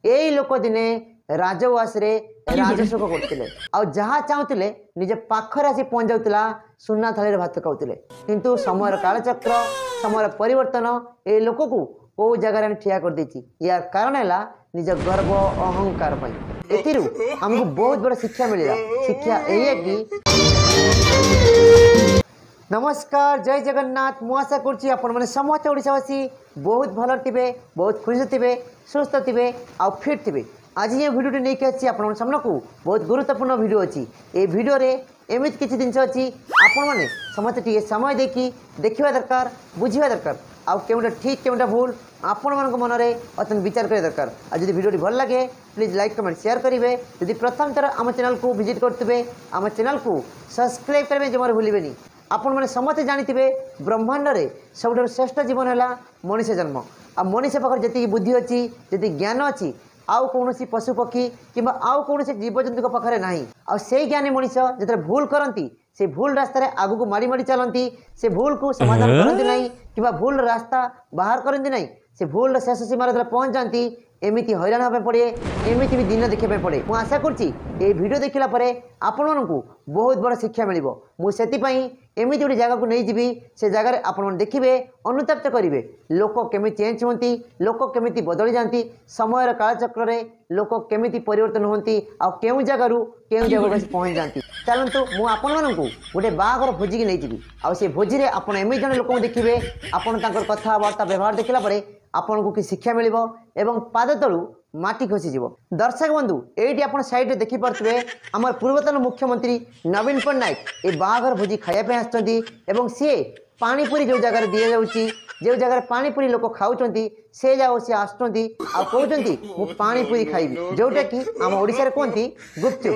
यही लोक दिने राजवास रे राजशोक करते जहाँ चाहूले निजे पाखरे आसी पहुँच जाऊला सुना थाली भात खाऊले किंतु समय कालचक्र समय परिवर्तन ए लोक को कौ जगार ठिया कर देछि यार कारण है निज गर्व अहंकार एथिरु हमको बहुत बड़ा शिक्षा मिला। शिक्षा यही कि नमस्कार जय जगन्नाथ मु आशा करुँची आपण मैंने समस्त ओडिशावासी बहुत भल थे बहुत खुश थे सुस्थ थे आ फिट थे। आज ये भिडियो नहीं आसी आपण सामना को बहुत गुरुत्वपूर्ण वीडियो अच्छी ये वीडियो रे एमती किसी जिन अच्छी आपण मैंने समस्त टे समय देखी देखा दरकार बुझा दरकार आउ केउटा ठीक केउटा भूल आपण मान मन में अत्यंत विचार करा दरकार। आज जब वीडियो भल लगे प्लीज लाइक कमेंट शेयर करेंगे। यदि प्रथम थर आम चैनल को विजिट करते आम चैनल को सब्सक्राइब करेंगे जमार भूलें। आपण मैंने समस्ते जानी ब्रह्मांड में सब श्रेष्ठ जीवन है मनीष जन्म आ मनीष पाखे जी बुद्धि अच्छी जी ज्ञान अच्छी आउ कौन पशु पक्षी कि आउ कौन जीवजंतु पाखे ना आ से ज्ञानी मनीष जो भूल करती से भूल रास्तार आग को माड़ी माड़ी चलती से भूल को समाधान करती ना कि भूल रास्ता बाहर करती ना से भूल शेष सीमार पहुँच जाती एमती हैरान हाँपे पड़े एमती भी दिन देखा पड़े। मुझे आशा करुँची ये वीडियो देखला आपण मानू बहुत बड़ा शिक्षा मिल मुझे एमती गोटे जगह को नहीं जी से जगह आपण देखिए अनुतप्त करेंगे लोक केमी चेंज होती लोक केमी बदली जाती समय कालचक्र लोक केमी परिवर्तन होती आउ जगार केउ जगह पहुँच जाती। चलतु मुझे गोटे बाघर भोजी की नहीं जी आ भोजी में आप एमती जन लोक देखिए आपण कथबार्ता व्यवहार देखला आपन को कि शिक्षा मिल एवं पाद तलू माटी खसीज। दर्शक बंधु ये आप साइड देखी पारे आम पूर्वतन मुख्यमंत्री नवीन पट्टनायक ये बाघर भोजी खायापी आसुँच सी पानीपुरी जो जगार दि जाऊँगी जो जगह पानीपुरी लोक खाऊँ से जगह सी आसुँच कहते मु पानीपुरी खाइबी जोटा कि आम ओडिशा कहती गुपचुप।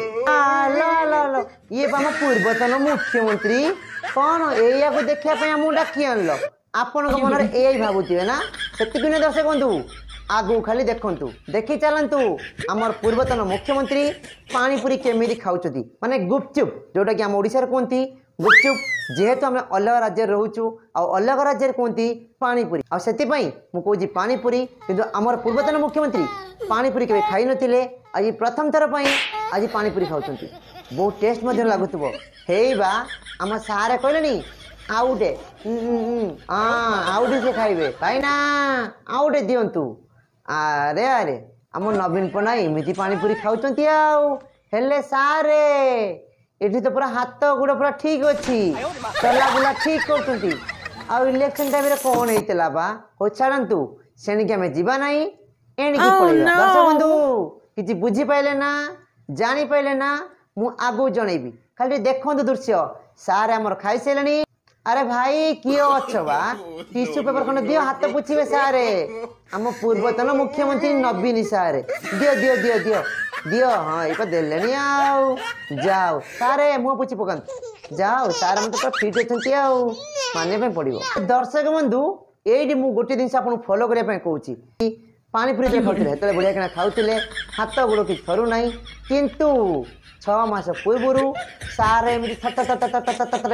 ये आम पूर्वतन मुख्यमंत्री कौन या देखापी आमको डाकी आनल आपण मन में भावुए ना से दर्शक बंधु आगू खाली देखु देखी चलतु आमर पूर्वतन मुख्यमंत्री पानीपुरी केमी खाऊँ माने गुपचुप जोटा कि आम ओडिशा कहती गुपचुप जेहेतु आम अलग राज्य रोचु अलग राज्य कहती पानीपुरी आती पानीपुरी किंतु आमर पूर्वतन मुख्यमंत्री पानीपुरी के खाई नथिले आज प्रथम थर आज पानीपुरी खाऊँ बहुत टेस्ट लगुव हे बा आम सारे कहले आउटे आउटे से खाइबे भाईना आउटे दिंतु अरे अरे आम नवीन पना एमती पानीपुरी खाऊँ हेले सारे ये तो पूरा हाथ गुड़ पूरा ठीक अच्छी चला बुला ठीक कर इलेक्शन टाइम कौन होता बा हो छाड़ू से आम जावा ना एणिकी पड़ेगा। दर्शक बंधु किसी बुझी पाइले ना जानी पाइले ना मु आगू जनइबी खाली देखु दृश्य सारे आमर खाई सारे। अरे भाई किए अच्छ बा टिश्यू पेपर खंड दियो हाथ पोछिबे सारे आम पूर्वतन मुख्यमंत्री नवीन सारे दियो दियो दियो दियो दियो हाँ ये देले आउ जाओ सारे मुँह पोछि पकांतु जाओ सारे मत पूरा फिट अच्छे मानने पड़ो। दर्शक बंधु ये गोटे जिन आपको फॉलो करने कहूँ पानीपुरी खाते से बढ़िया किना खाऊले हाथ गोड़ कि थरू ना किंतु 6 मास पूर्व सारे एमती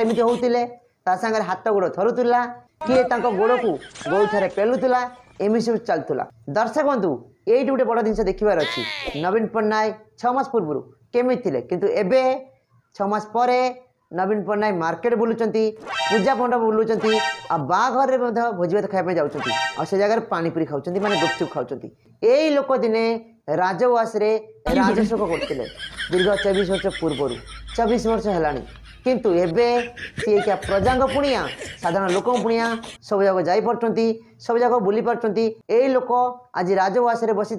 एमती होते सागर हाथ गोड़ थरुला किए गोड़ को गोईठार पेलुला एमती सब चलूला। दर्शक बंधु ये गोटे बड़ जिन देखार अच्छी नवीन पट्टनायक 6 मास पूर्व केमी थे किंतु एबे 6 मास पर नवीन पट्टनायक मार्केट बुलूं पूजा मंडप बुलूं आ बाघर भोजी भात खाया जाऊँच से जगह पानीपुरी खाऊँ माने गुपचुप खाऊँ। यही लोक दिने राजवास रे राजशोक करते दीर्घ 24 वर्ष पूर्व 24 वर्ष है किंतु एबे सी क्या प्रजा पुणिया साधारण लोक पुणिया सब जगह जापी सब जगह बुली पार्टी यही लोक आज राजवास बसी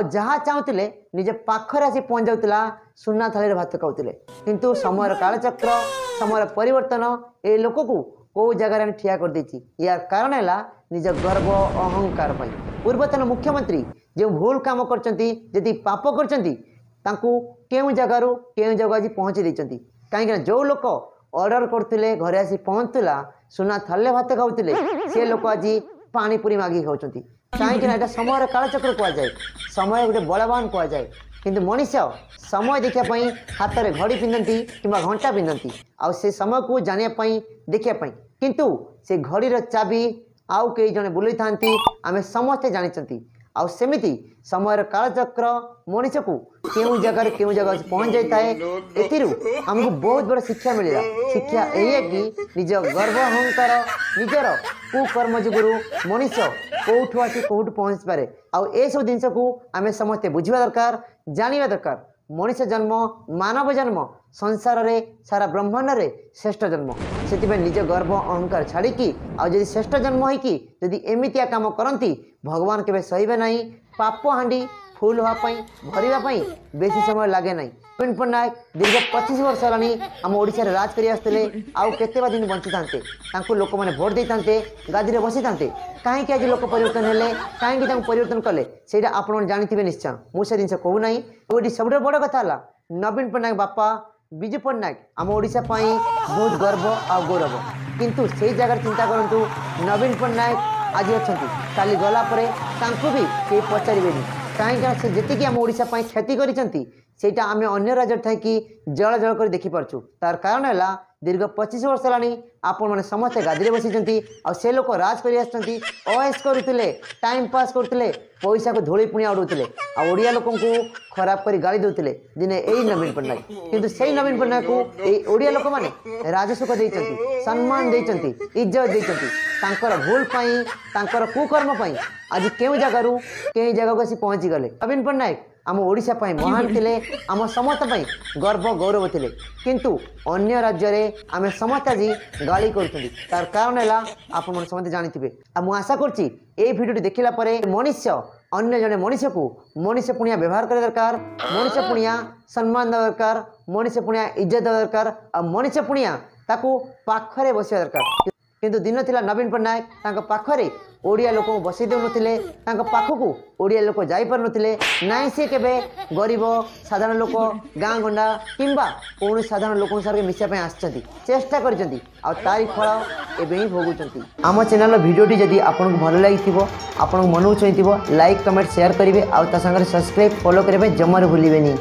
जहाँ चाहूले निजे पाखरे आसी पहुँच जाऊला सुना थाली भात खाऊले किंतु समय कालचक्र समय परिवर्तन ये लोक को कौ जगार ठिया कर देछि यार कारण है निज गर्व अहंकार पूर्वतन मुख्यमंत्री जो भूल काम करती पाप करती केउं जगह आज पहुँचे देती कहीं जो लोक ऑर्डर करते घरे आसी पहुँचला सुना थाले भात खाऊले से लोक आज पानीपुरी मागिक खाऊँ कहीं समय कालचक्र कहुए समय गोटे बलवान कहुए किंतु मनीष समय देखापी हाथ में घड़ी पिंधती कि घंटा पिंधती आउ से समय को जानापी देखापी किंतु से घड़ीर चाबी आउ कई जने बुलाई था आम समस्ते जानी आउ सेमिति समय कालचक्र मनीष को क्यों जगह पहुंच जाए एथिरू हमको बहुत बड़ा शिक्षा मिलेगा। शिक्षा यही है कि निज गर्व अहंकार निजर कुकर्म जुगुरु मनीष कौठू आसी कौठू पहुँच पारे। आउ ए सब जिनस को आम समस्ते बुझा दरकार जाना दरकार। मनीष जन्म मानव जन्म संसार रे सारा ब्रह्मांड रे श्रेष्ठ जन्म से निज गर्व अहंकार छाड़ी आदि श्रेष्ठ जन्म होगी जदि एमितिया काम करती भगवान केवे सहे ना। पाप हांडी फुल होगापाई भरवाई बेसी समय लगे ना। नवीन पट्टनायक दीर्घ 25 वर्ष है आम ओडिशा रे राज कर आसते आउ केते दिन बंची था लोक मैंने भोट दे था गादी में बसी था कहीं आज लोक परिवर्तन है कहीं परिवर्तन कले से आप जानते निश्चय मुझे जिन कहूना। ये सब बड़ कथा है नवीन पट्टनायक बापा विजु पट्टनायक आम ओडिशा बहुत गर्व आ गौरव किंतु से जगह चिंता करूँ नवीन पट्टनायक आज अच्छा काली गला भी कई पचारे कहीं से जी आम ओडिशा क्षति कर आम अन्य राज्य थी जल जल कर देखिपु तार कारण है दीर्घ 25 वर्ष है आपण मैंने समस्ते गादी में बसी से लोक राज कर अयस करुले टाइम पास करते पैसा को धूली पुणी उड़ाते आड़िया लोक खराब कर गाड़ी दौले दिने यही नवीन पट्टनायक किंतु से नवीन पट्टनायक को ओडिया लोक मैंने राजसुख देते सम्मान देते इज्जत देते भूल कुकर्म आज क्यों जगार कई जगह को पहुँची गले। नवीन पट्टनायक आम ओडिशा महान थे आम समस्त गर्व गौरव थे किंतु अन्य राज्य में आम समस्त आज गाड़ी कर कारण है आप समस्त जानते मुझे आशा करुँची ये भिडियो देखला मनुष्य अन्य जड़े मनीष को मनुष्य पुणिया व्यवहार कर दरकार मनुष्य पुणिया सम्मान देवा दरकार मनुष्य पुणिया इज्जत देवा दरकार और मनुष्य पुणिया ताकू पाखरे बस दरकार। किंतु दिन थिला नवीन पट्टनायक पाखरे ओडिया लोक बसई देते पाखक ओडिया लोक जापे ना सी के गरीब साधारण लोक गाँ गंडा किंबा कौन साधारण लोक सारे मिसापी चेष्टा करी फल एवं भोगुंट। आम चैनल भिडियोटी जदि आपको भल लगी आपन मन चाहिए लाइक कमेंट शेयर करेंगे आउ सब्सक्राइब फॉलो करने जमार भूलें।